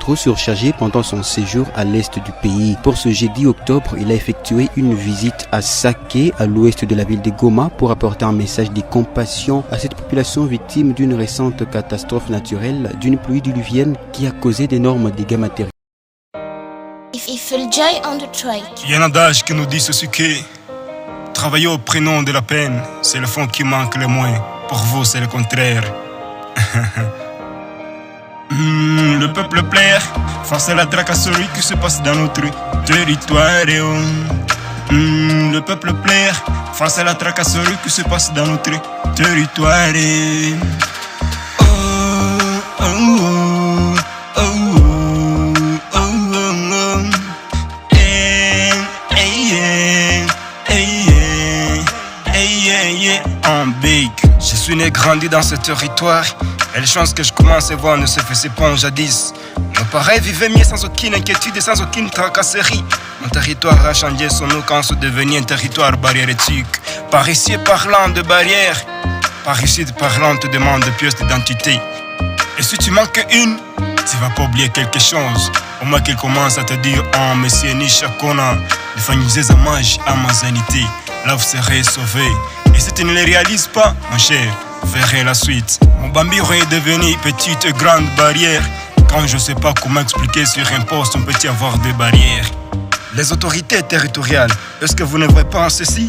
trop surchargé pendant son séjour à l'est du pays. Pour ce jeudi octobre, il a effectué une visite à Saké, à l'ouest de la ville de Goma, pour apporter un message de compassion à cette population victime d'une récente catastrophe naturelle, d'une pluie diluvienne qui a causé d'énormes dégâts matériels. Il y a un adage qui nous dit ceci que travailler au prénom de la peine, c'est le fond qui manque le moins. Pour vous, c'est le contraire. Le peuple plaire face à la tracasserie qui se passe dans notre territoire. Le peuple plaire face à la tracasserie qui se passe dans notre territoire. Je suis né grandi dans ce territoire et les chances que je commence à voir ne se faisaient pas jadis. Nos parents vivaient mieux sans aucune inquiétude et sans aucune tracasserie. Mon territoire a changé son nom quand c'est devenu un territoire barriérétique. Par ici parlant de barrières, par ici parlant te demande de pièces d'identité. Et si tu manques une, tu vas pas oublier quelque chose. Au moins qu'il commence à te dire oh monsieur Nishakona, de faniser sa mage à ma zanité. Là vous serez sauvé. Et si tu ne les réalises pas, mon cher, verrai la suite. Mon bambino est devenu petite et grande barrière. Quand je sais pas comment expliquer sur un poste, on peut y avoir des barrières. Les autorités territoriales, est-ce que vous ne voyez pas en ceci?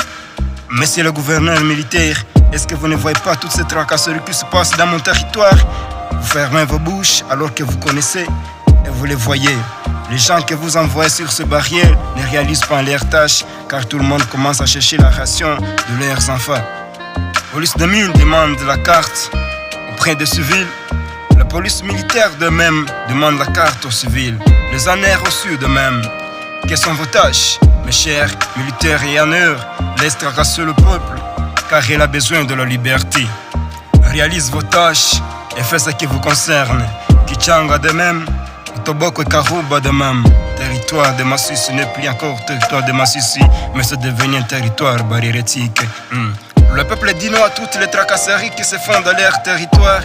Monsieur le gouverneur militaire, est-ce que vous ne voyez pas toutes ces tracasseries qui se passent dans mon territoire? Vous fermez vos bouches alors que vous connaissez et vous les voyez. Les gens que vous envoyez sur ces barrières ne réalisent pas leurs tâches car tout le monde commence à chercher la ration de leurs enfants. Police de mine demande la carte auprès des civils. La police militaire de même demande la carte aux civils. Les honneurs reçus de même. Quelles sont vos tâches, mes chers militaires et honneurs? Laissez tracasser le peuple car il a besoin de la liberté. Réalise vos tâches et faites ce qui vous concerne. Kichanga de même. Toboko et Karouba de même. Territoire de Massissi n'est plus encore territoire de Massissi, mais c'est devenu un territoire barriérétique. Le peuple dit non à toutes les tracasseries qui se font dans leur territoire.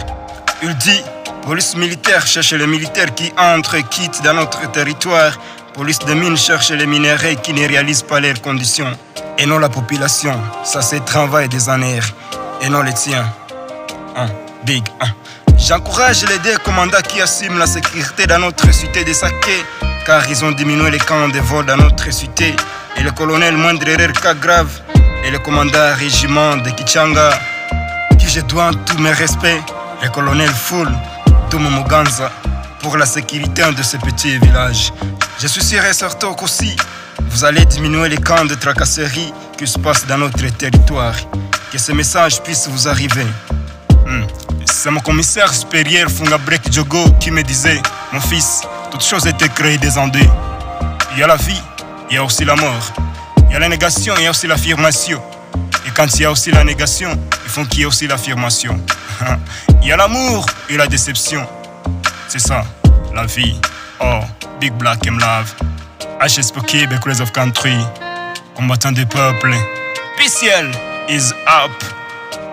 Il dit, police militaire cherche les militaires qui entrent et quittent dans notre territoire. Police de mine cherche les minéraux qui ne réalisent pas leurs conditions. Et non la population, ça c'est le travail des années. Et non les tiens. Big. J'encourage les deux commandants qui assument la sécurité dans notre cité de Saké, car ils ont diminué les camps de vol dans notre cité. Et le colonel moindre erreur cas grave, et le commandant régiment de Kichanga, qui je dois tous mes respects, le colonel Foul Muganza, pour la sécurité de ce petit village. Je suis sûr et certain qu'aussi, vous allez diminuer les camps de tracasserie qui se passent dans notre territoire. Que ce message puisse vous arriver. C'est mon commissaire supérieur Fungabrek Jogo qui me disait, mon fils, toute chose était créée des en deux. Il y a la vie, il y a aussi la mort. Il y a la négation, il y a aussi l'affirmation. Et quand il y a aussi la négation, il faut qu'il y ait aussi l'affirmation. Il y a l'amour et la déception. C'est ça, la vie. Oh, Big Black and Love. HSPK, Becquerels of Country. Combattant du peuple. PCL is up.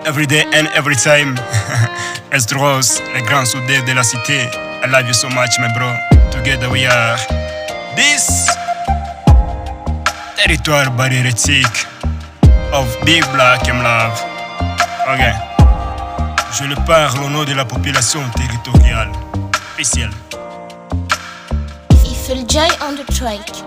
Every day and every time. Estros, les grands soudés de la cité. I love you so much, my bro. Together we are. This territoire barriérétique of Big Black and Love. Ok. Je le parle au nom de la population territoriale. Officiel. Eiffel J on the track.